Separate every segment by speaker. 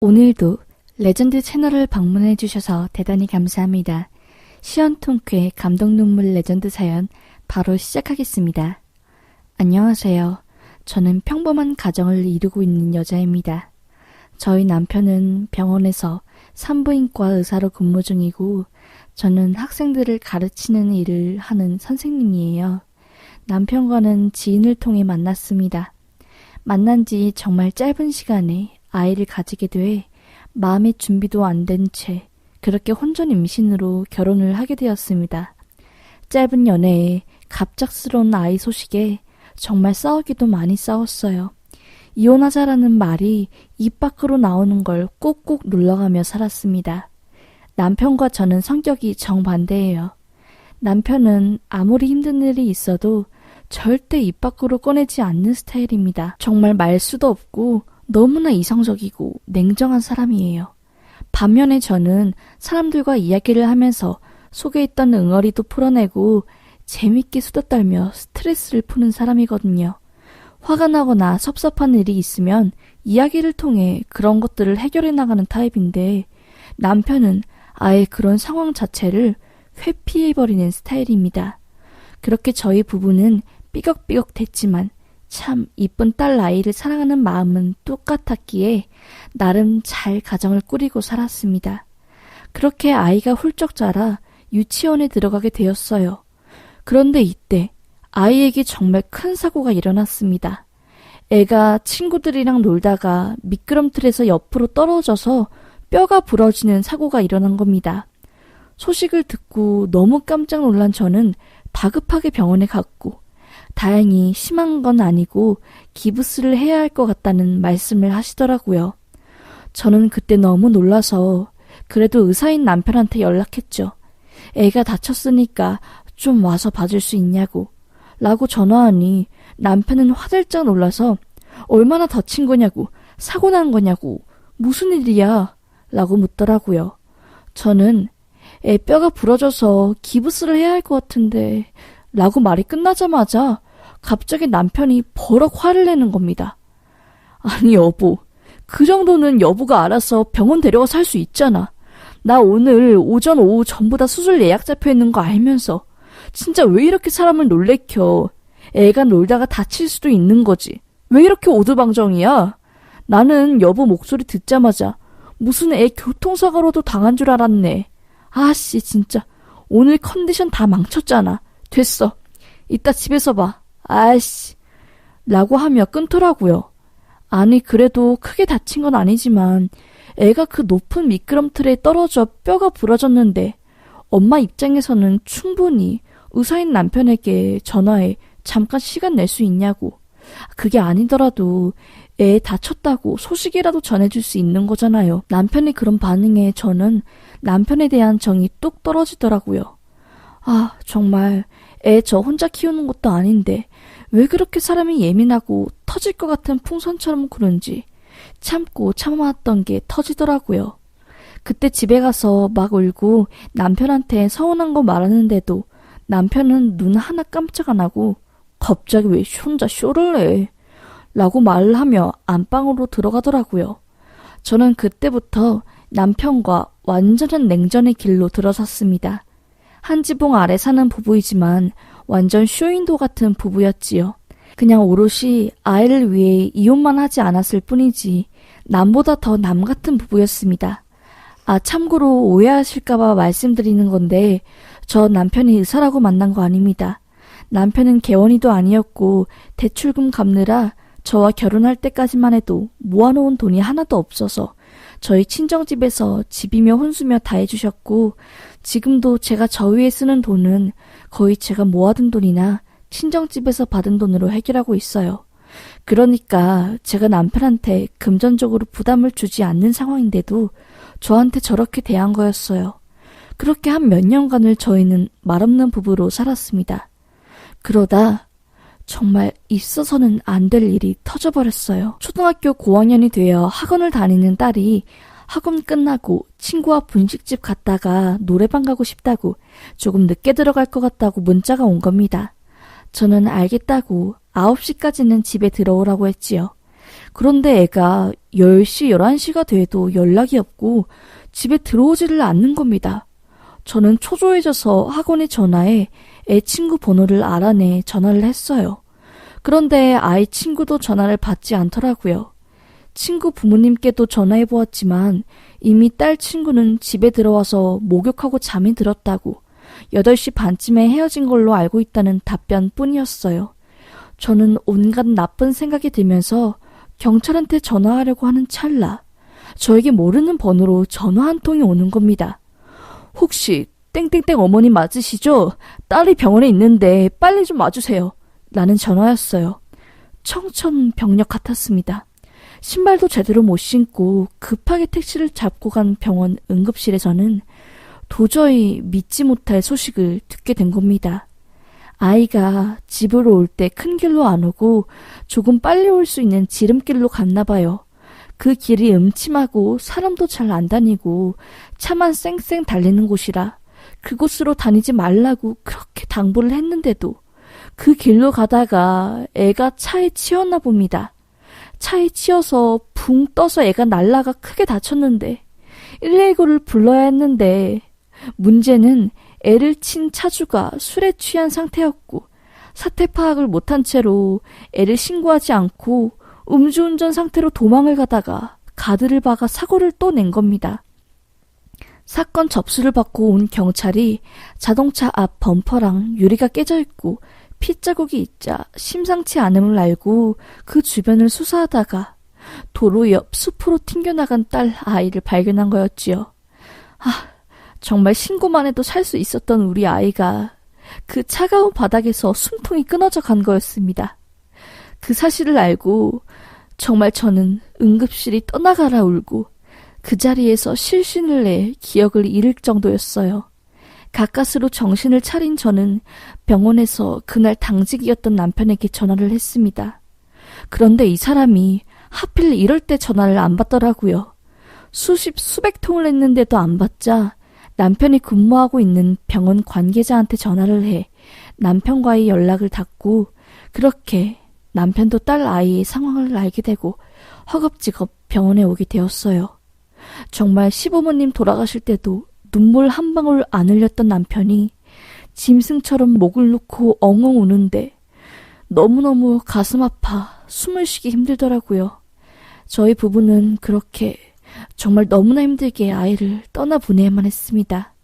Speaker 1: 오늘도 레전드 채널을 방문해 주셔서 대단히 감사합니다. 시원통쾌 감동 눈물 레전드 사연 바로 시작하겠습니다. 안녕하세요. 저는 평범한 가정을 이루고 있는 여자입니다. 저희 남편은 병원에서 산부인과 의사로 근무 중이고 저는 학생들을 가르치는 일을 하는 선생님이에요. 남편과는 지인을 통해 만났습니다. 만난 지 정말 짧은 시간에 아이를 가지게 돼 마음의 준비도 안 된 채 그렇게 혼전 임신으로 결혼을 하게 되었습니다. 짧은 연애에 갑작스러운 아이 소식에 정말 싸우기도 많이 싸웠어요. 이혼하자라는 말이 입 밖으로 나오는 걸 꼭꼭 눌러가며 살았습니다. 남편과 저는 성격이 정반대예요. 남편은 아무리 힘든 일이 있어도 절대 입 밖으로 꺼내지 않는 스타일입니다. 정말 말수도 없고 너무나 이성적이고 냉정한 사람이에요. 반면에 저는 사람들과 이야기를 하면서 속에 있던 응어리도 풀어내고 재밌게 수다 떨며 스트레스를 푸는 사람이거든요. 화가 나거나 섭섭한 일이 있으면 이야기를 통해 그런 것들을 해결해 나가는 타입인데 남편은 아예 그런 상황 자체를 회피해버리는 스타일입니다. 그렇게 저희 부부는 삐걱삐걱 됐지만 참 이쁜 딸 아이를 사랑하는 마음은 똑같았기에 나름 잘 가정을 꾸리고 살았습니다. 그렇게 아이가 훌쩍 자라 유치원에 들어가게 되었어요. 그런데 이때 아이에게 정말 큰 사고가 일어났습니다. 애가 친구들이랑 놀다가 미끄럼틀에서 옆으로 떨어져서 뼈가 부러지는 사고가 일어난 겁니다. 소식을 듣고 너무 깜짝 놀란 저는 다급하게 병원에 갔고 다행히 심한 건 아니고 기부스를 해야 할 것 같다는 말씀을 하시더라고요. 저는 그때 너무 놀라서 그래도 의사인 남편한테 연락했죠. 애가 다쳤으니까 좀 와서 봐줄 수 있냐고 라고 전화하니 남편은 화들짝 놀라서 얼마나 다친 거냐고 사고 난 거냐고 무슨 일이야 라고 묻더라고요. 저는 애 뼈가 부러져서 기부스를 해야 할 것 같은데 라고 말이 끝나자마자 갑자기 남편이 버럭 화를 내는 겁니다. 아니 여보, 그 정도는 여보가 알아서 병원 데려가서 할 수 있잖아. 나 오늘 오전 오후 전부 다 수술 예약 잡혀 있는 거 알면서 진짜 왜 이렇게 사람을 놀래켜. 애가 놀다가 다칠 수도 있는 거지. 왜 이렇게 오두방정이야? 나는 여보 목소리 듣자마자 무슨 애 교통사고로도 당한 줄 알았네. 아씨 진짜 오늘 컨디션 다 망쳤잖아. 됐어. 이따 집에서 봐. 아이씨 라고 하며 끊더라고요. 아니 그래도 크게 다친 건 아니지만 애가 그 높은 미끄럼틀에 떨어져 뼈가 부러졌는데 엄마 입장에서는 충분히 의사인 남편에게 전화해 잠깐 시간 낼 수 있냐고. 그게 아니더라도 애 다쳤다고 소식이라도 전해줄 수 있는 거잖아요. 남편의 그런 반응에 저는 남편에 대한 정이 뚝 떨어지더라고요. 아 정말 애 저 혼자 키우는 것도 아닌데 왜 그렇게 사람이 예민하고 터질 것 같은 풍선처럼 구는지 참고 참아왔던 게 터지더라고요. 그때 집에 가서 막 울고 남편한테 서운한 거 말하는데도 남편은 눈 하나 깜짝 안 하고 갑자기 왜 혼자 쇼를 해? 라고 말을 하며 안방으로 들어가더라고요. 저는 그때부터 남편과 완전한 냉전의 길로 들어섰습니다. 한 지붕 아래 사는 부부이지만 완전 쇼윈도 같은 부부였지요. 그냥 오롯이 아이를 위해 이혼만 하지 않았을 뿐이지 남보다 더 남 같은 부부였습니다. 아 참고로 오해하실까봐 말씀드리는 건데 저 남편이 의사라고 만난 거 아닙니다. 남편은 개원이도 아니었고 대출금 갚느라 저와 결혼할 때까지만 해도 모아놓은 돈이 하나도 없어서 저희 친정집에서 집이며 혼수며 다 해주셨고 지금도 제가 저 위에 쓰는 돈은 거의 제가 모아둔 돈이나 친정집에서 받은 돈으로 해결하고 있어요. 그러니까 제가 남편한테 금전적으로 부담을 주지 않는 상황인데도 저한테 저렇게 대한 거였어요. 그렇게 한 몇 년간을 저희는 말없는 부부로 살았습니다. 그러다 정말 있어서는 안 될 일이 터져버렸어요. 초등학교 고학년이 되어 학원을 다니는 딸이 학원 끝나고 친구와 분식집 갔다가 노래방 가고 싶다고 조금 늦게 들어갈 것 같다고 문자가 온 겁니다. 저는 알겠다고 9시까지는 집에 들어오라고 했지요. 그런데 애가 10시, 11시가 돼도 연락이 없고 집에 들어오지를 않는 겁니다. 저는 초조해져서 학원에 전화해 애 친구 번호를 알아내 전화를 했어요. 그런데 아이 친구도 전화를 받지 않더라고요. 친구 부모님께도 전화해보았지만 이미 딸 친구는 집에 들어와서 목욕하고 잠이 들었다고 8시 반쯤에 헤어진 걸로 알고 있다는 답변뿐이었어요. 저는 온갖 나쁜 생각이 들면서 경찰한테 전화하려고 하는 찰나 저에게 모르는 번호로 전화 한 통이 오는 겁니다. 혹시 땡땡땡 어머니 맞으시죠? 딸이 병원에 있는데 빨리 좀 와주세요. 라는 전화였어요. 청천벽력 같았습니다. 신발도 제대로 못 신고 급하게 택시를 잡고 간 병원 응급실에서는 도저히 믿지 못할 소식을 듣게 된 겁니다. 아이가 집으로 올 때 큰 길로 안 오고 조금 빨리 올 수 있는 지름길로 갔나 봐요. 그 길이 음침하고 사람도 잘 안 다니고 차만 쌩쌩 달리는 곳이라 그곳으로 다니지 말라고 그렇게 당부를 했는데도 그 길로 가다가 애가 차에 치였나 봅니다. 차에 치여서 붕 떠서 애가 날라가 크게 다쳤는데 119를 불러야 했는데 문제는 애를 친 차주가 술에 취한 상태였고 사태 파악을 못한 채로 애를 신고하지 않고 음주운전 상태로 도망을 가다가 가드를 박아 사고를 또 낸 겁니다. 사건 접수를 받고 온 경찰이 자동차 앞 범퍼랑 유리가 깨져 있고 핏자국이 있자 심상치 않음을 알고 그 주변을 수사하다가 도로 옆 숲으로 튕겨나간 딸 아이를 발견한 거였지요. 정말 신고만 해도 살 수 있었던 우리 아이가 그 차가운 바닥에서 숨통이 끊어져 간 거였습니다. 그 사실을 알고 정말 저는 응급실이 떠나가라 울고 그 자리에서 실신을 내 기억을 잃을 정도였어요. 가까스로 정신을 차린 저는 병원에서 그날 당직이었던 남편에게 전화를 했습니다. 그런데 이 사람이 하필 이럴 때 전화를 안 받더라고요. 수백 통을 했는데도 안 받자 남편이 근무하고 있는 병원 관계자한테 전화를 해 남편과의 연락을 닫고 그렇게 남편도 딸 아이의 상황을 알게 되고 허겁지겁 병원에 오게 되었어요. 정말 시부모님 돌아가실 때도 눈물 한 방울 안 흘렸던 남편이 짐승처럼 목을 놓고 엉엉 우는데 너무너무 가슴 아파 숨을 쉬기 힘들더라고요. 저희 부부는 그렇게 정말 너무나 힘들게 아이를 떠나보내야만 했습니다.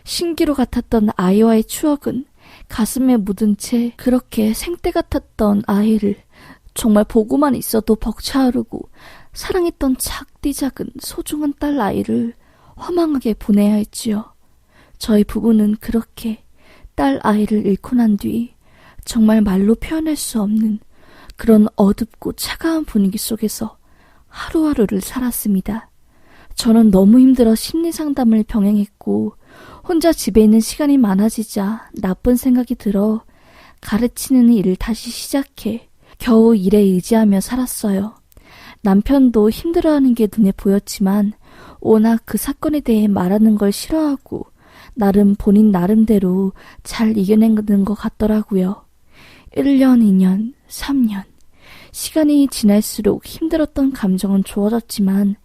Speaker 1: 신기루 같았던 아이와의 추억은 가슴에 묻은 채 그렇게 생때 같았던 아이를 정말 보고만 있어도 벅차오르고 사랑했던 작디 작은 소중한 딸 아이를 허망하게 보내야 했지요. 저희 부부는 그렇게 딸 아이를 잃고 난 뒤 정말 말로 표현할 수 없는 그런 어둡고 차가운 분위기 속에서 하루하루를 살았습니다. 저는 너무 힘들어 심리상담을 병행했고 혼자 집에 있는 시간이 많아지자 나쁜 생각이 들어 가르치는 일을 다시 시작해 겨우 일에 의지하며 살았어요. 남편도 힘들어하는 게 눈에 보였지만 워낙 그 사건에 대해 말하는 걸 싫어하고 나름 본인 나름대로 잘 이겨내는 것 같더라고요. 1년, 2년, 3년 시간이 지날수록 힘들었던 감정은 좋아졌지만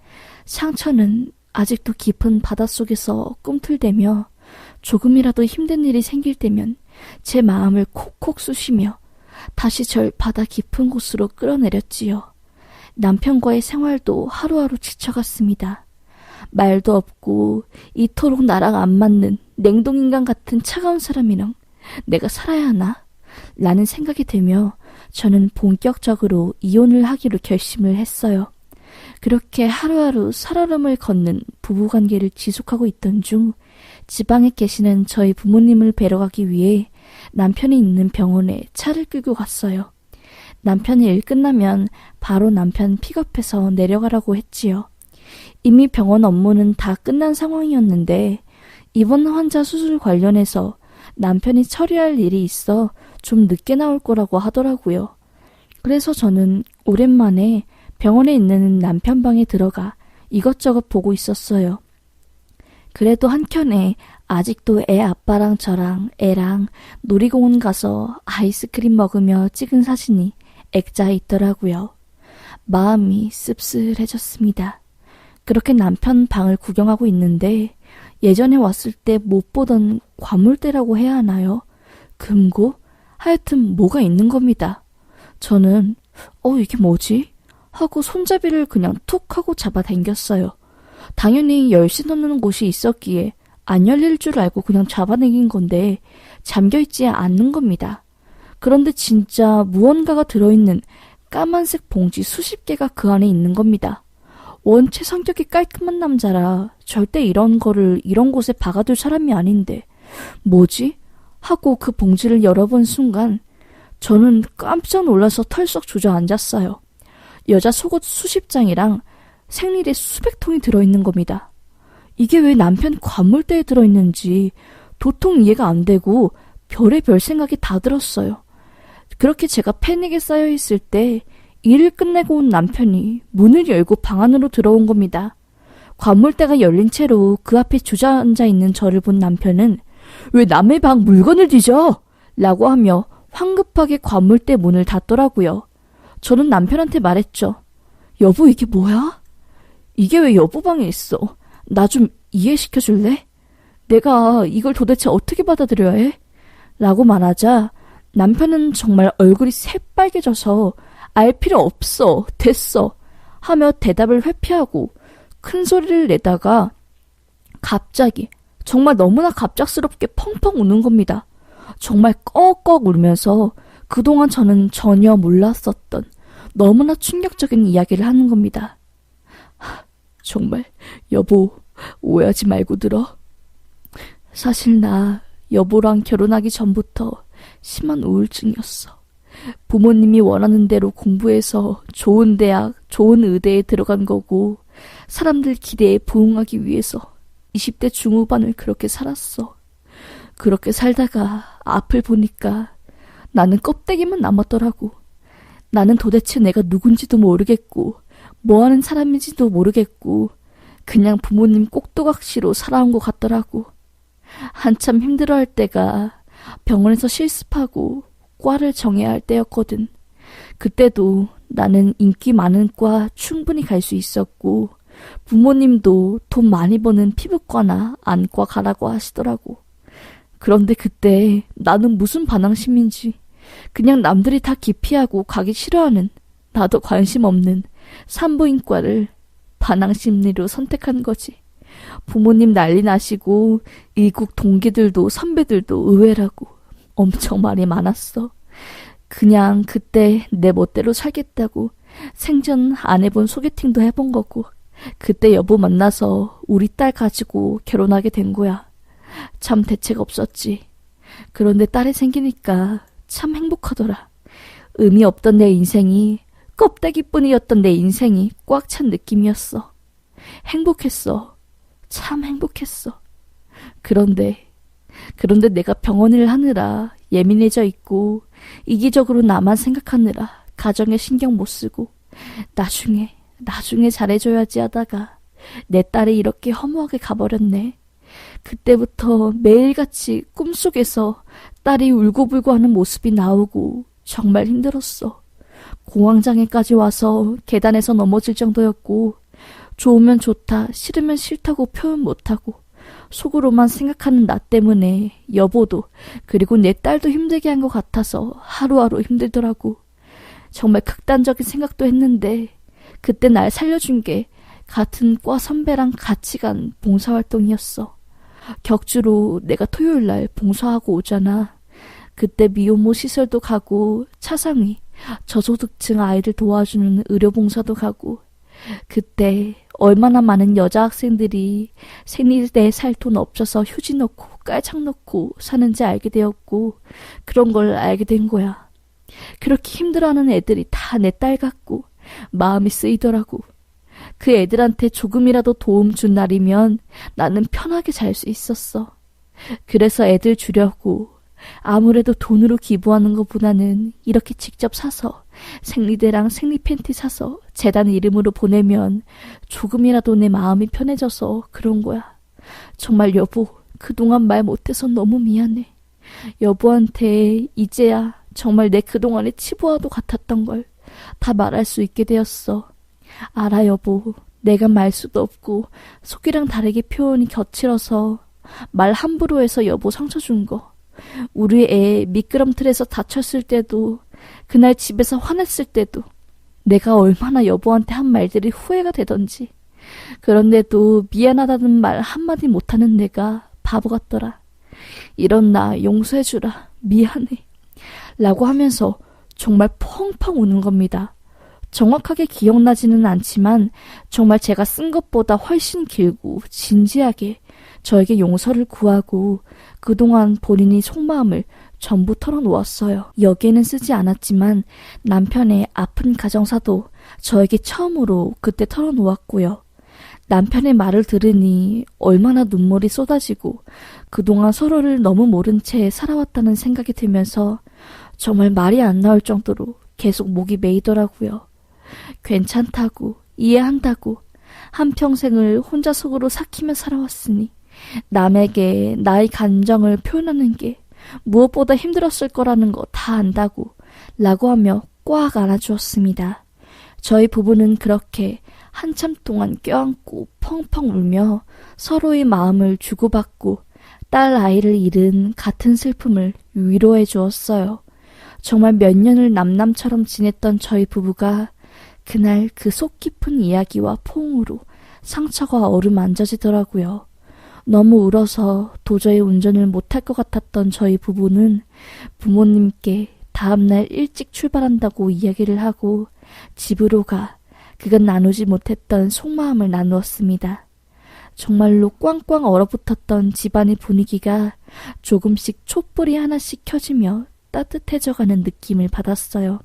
Speaker 1: 상처는 아직도 깊은 바닷속에서 꿈틀대며 조금이라도 힘든 일이 생길 때면 제 마음을 콕콕 쑤시며 다시 절 바다 깊은 곳으로 끌어내렸지요. 남편과의 생활도 하루하루 지쳐갔습니다. 말도 없고 이토록 나랑 안 맞는 냉동인간 같은 차가운 사람이랑 내가 살아야 하나? 라는 생각이 들며 저는 본격적으로 이혼을 하기로 결심을 했어요. 그렇게 하루하루 살얼음을 걷는 부부관계를 지속하고 있던 중 지방에 계시는 저희 부모님을 뵈러 가기 위해 남편이 있는 병원에 차를 끌고 갔어요. 남편이 일 끝나면 바로 남편 픽업해서 내려가라고 했지요. 이미 병원 업무는 다 끝난 상황이었는데 입원 환자 수술 관련해서 남편이 처리할 일이 있어 좀 늦게 나올 거라고 하더라고요. 그래서 저는 오랜만에 병원에 있는 남편 방에 들어가 이것저것 보고 있었어요. 그래도 한켠에 아직도 애 아빠랑 저랑 애랑 놀이공원 가서 아이스크림 먹으며 찍은 사진이 액자에 있더라고요. 마음이 씁쓸해졌습니다. 그렇게 남편 방을 구경하고 있는데 예전에 왔을 때 못 보던 과물대라고 해야 하나요? 금고? 하여튼 뭐가 있는 겁니다. 저는 이게 뭐지? 하고 손잡이를 그냥 툭 하고 잡아당겼어요. 당연히 열쇠 넣는 곳이 있었기에 안 열릴 줄 알고 그냥 잡아당긴 건데 잠겨있지 않는 겁니다. 그런데 진짜 무언가가 들어있는 까만색 봉지 수십 개가 그 안에 있는 겁니다. 원체 성격이 깔끔한 남자라 절대 이런 곳에 박아둘 사람이 아닌데 뭐지? 하고 그 봉지를 열어본 순간 저는 깜짝 놀라서 털썩 주저앉았어요. 여자 속옷 수십 장이랑 생리대 수백 통이 들어있는 겁니다. 이게 왜 남편 관물대에 들어있는지 도통 이해가 안 되고 별의별 생각이 다 들었어요. 그렇게 제가 패닉에 쌓여있을 때 일을 끝내고 온 남편이 문을 열고 방 안으로 들어온 겁니다. 관물대가 열린 채로 그 앞에 주저앉아 있는 저를 본 남편은 왜 남의 방 물건을 뒤져? 라고 하며 황급하게 관물대 문을 닫더라고요. 저는 남편한테 말했죠. 여보, 이게 뭐야? 이게 왜 여보 방에 있어? 나 좀 이해시켜 줄래? 내가 이걸 도대체 어떻게 받아들여야 해? 라고 말하자 남편은 정말 얼굴이 새빨개져서 알 필요 없어, 됐어 하며 대답을 회피하고 큰 소리를 내다가 갑자기 정말 너무나 갑작스럽게 펑펑 우는 겁니다. 정말 꺽꺽 울면서 그동안 저는 전혀 몰랐었던 너무나 충격적인 이야기를 하는 겁니다. 정말 여보, 오해하지 말고 들어. 사실 나 여보랑 결혼하기 전부터 심한 우울증이었어. 부모님이 원하는 대로 공부해서 좋은 대학, 좋은 의대에 들어간 거고 사람들 기대에 부응하기 위해서 20대 중후반을 그렇게 살았어. 그렇게 살다가 앞을 보니까 나는 껍데기만 남았더라고. 나는 도대체 내가 누군지도 모르겠고 뭐하는 사람인지도 모르겠고 그냥 부모님 꼭두각시로 살아온 것 같더라고. 한참 힘들어할 때가 병원에서 실습하고 과를 정해야 할 때였거든. 그때도 나는 인기 많은 과 충분히 갈 수 있었고 부모님도 돈 많이 버는 피부과나 안과 가라고 하시더라고. 그런데 그때 나는 무슨 반항심인지 그냥 남들이 다 기피하고 가기 싫어하는 나도 관심 없는 산부인과를 반항심리로 선택한 거지. 부모님 난리 나시고 이국 동기들도 선배들도 의외라고 엄청 말이 많았어. 그냥 그때 내 멋대로 살겠다고 생전 안 해본 소개팅도 해본 거고 그때 여보 만나서 우리 딸 가지고 결혼하게 된 거야. 참 대책 없었지. 그런데 딸이 생기니까 참 행복하더라. 의미 없던 내 인생이 껍데기뿐이었던 내 인생이 꽉 찬 느낌이었어. 행복했어. 참 행복했어. 그런데 내가 병원을 하느라 예민해져 있고 이기적으로 나만 생각하느라 가정에 신경 못 쓰고 나중에 잘해줘야지 하다가 내 딸이 이렇게 허무하게 가버렸네. 그때부터 매일같이 꿈속에서 딸이 울고불고 하는 모습이 나오고 정말 힘들었어. 공황장애까지 와서 계단에서 넘어질 정도였고 좋으면 좋다, 싫으면 싫다고 표현 못하고 속으로만 생각하는 나 때문에 여보도 그리고 내 딸도 힘들게 한 것 같아서 하루하루 힘들더라고. 정말 극단적인 생각도 했는데 그때 날 살려준 게 같은 과 선배랑 같이 간 봉사활동이었어. 격주로 내가 토요일날 봉사하고 오잖아. 그때 미혼모 시설도 가고 차상위, 저소득층 아이들 도와주는 의료봉사도 가고 그때 얼마나 많은 여자 학생들이 생리대 살 돈 없어서 휴지 넣고 깔창 넣고 사는지 알게 되었고 그런 걸 알게 된 거야. 그렇게 힘들어하는 애들이 다 내 딸 같고 마음이 쓰이더라고. 그 애들한테 조금이라도 도움 준 날이면 나는 편하게 잘 수 있었어. 그래서 애들 주려고 아무래도 돈으로 기부하는 것보다는 이렇게 직접 사서 생리대랑 생리 팬티 사서 재단 이름으로 보내면 조금이라도 내 마음이 편해져서 그런 거야. 정말 여보, 그동안 말 못해서 너무 미안해. 여보한테 이제야 정말 내 그동안의 치부와도 같았던 걸 다 말할 수 있게 되었어. 알아, 여보. 내가 말 수도 없고 속이랑 다르게 표현이 거칠어서 말 함부로 해서 여보 상처 준 거. 우리 애 미끄럼틀에서 다쳤을 때도, 그날 집에서 화냈을 때도 내가 얼마나 여보한테 한 말들이 후회가 되던지. 그런데도 미안하다는 말 한마디 못하는 내가 바보 같더라. 이런 나 용서해주라. 미안해. 라고 하면서 정말 펑펑 우는 겁니다. 정확하게 기억나지는 않지만 정말 제가 쓴 것보다 훨씬 길고 진지하게 저에게 용서를 구하고 그동안 본인이 속마음을 전부 털어놓았어요. 여기에는 쓰지 않았지만 남편의 아픈 가정사도 저에게 처음으로 그때 털어놓았고요. 남편의 말을 들으니 얼마나 눈물이 쏟아지고 그동안 서로를 너무 모른 채 살아왔다는 생각이 들면서 정말 말이 안 나올 정도로 계속 목이 메이더라고요. 괜찮다고, 이해한다고, 한평생을 혼자 속으로 삭히며 살아왔으니 남에게 나의 감정을 표현하는 게 무엇보다 힘들었을 거라는 거 다 안다고 라고 하며 꽉 안아주었습니다. 저희 부부는 그렇게 한참 동안 껴안고 펑펑 울며 서로의 마음을 주고받고 딸 아이를 잃은 같은 슬픔을 위로해 주었어요. 정말 몇 년을 남남처럼 지냈던 저희 부부가 그날 그 속 깊은 이야기와 포옹으로 상처가 어루만져지더라고요. 너무 울어서 도저히 운전을 못할 것 같았던 저희 부부는 부모님께 다음날 일찍 출발한다고 이야기를 하고 집으로 가 그간 나누지 못했던 속마음을 나누었습니다. 정말로 꽝꽝 얼어붙었던 집안의 분위기가 조금씩 촛불이 하나씩 켜지며 따뜻해져가는 느낌을 받았어요.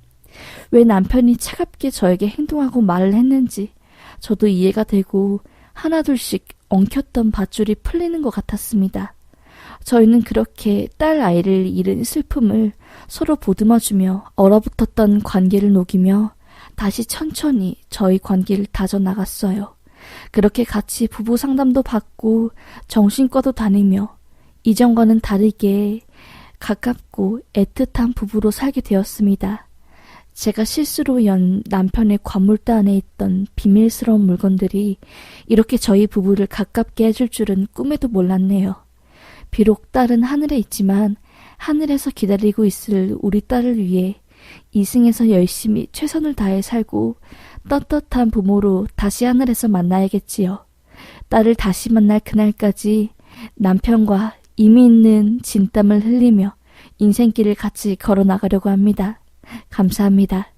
Speaker 1: 왜 남편이 차갑게 저에게 행동하고 말을 했는지 저도 이해가 되고 하나둘씩 엉켰던 밧줄이 풀리는 것 같았습니다. 저희는 그렇게 딸 아이를 잃은 슬픔을 서로 보듬어주며 얼어붙었던 관계를 녹이며 다시 천천히 저희 관계를 다져나갔어요. 그렇게 같이 부부 상담도 받고 정신과도 다니며 이전과는 다르게 가깝고 애틋한 부부로 살게 되었습니다. 제가 실수로 연 남편의 관물대 안에 있던 비밀스러운 물건들이 이렇게 저희 부부를 가깝게 해줄 줄은 꿈에도 몰랐네요. 비록 딸은 하늘에 있지만 하늘에서 기다리고 있을 우리 딸을 위해 이승에서 열심히 최선을 다해 살고 떳떳한 부모로 다시 하늘에서 만나야겠지요. 딸을 다시 만날 그날까지 남편과 이미 있는 진땀을 흘리며 인생길을 같이 걸어나가려고 합니다. 감사합니다.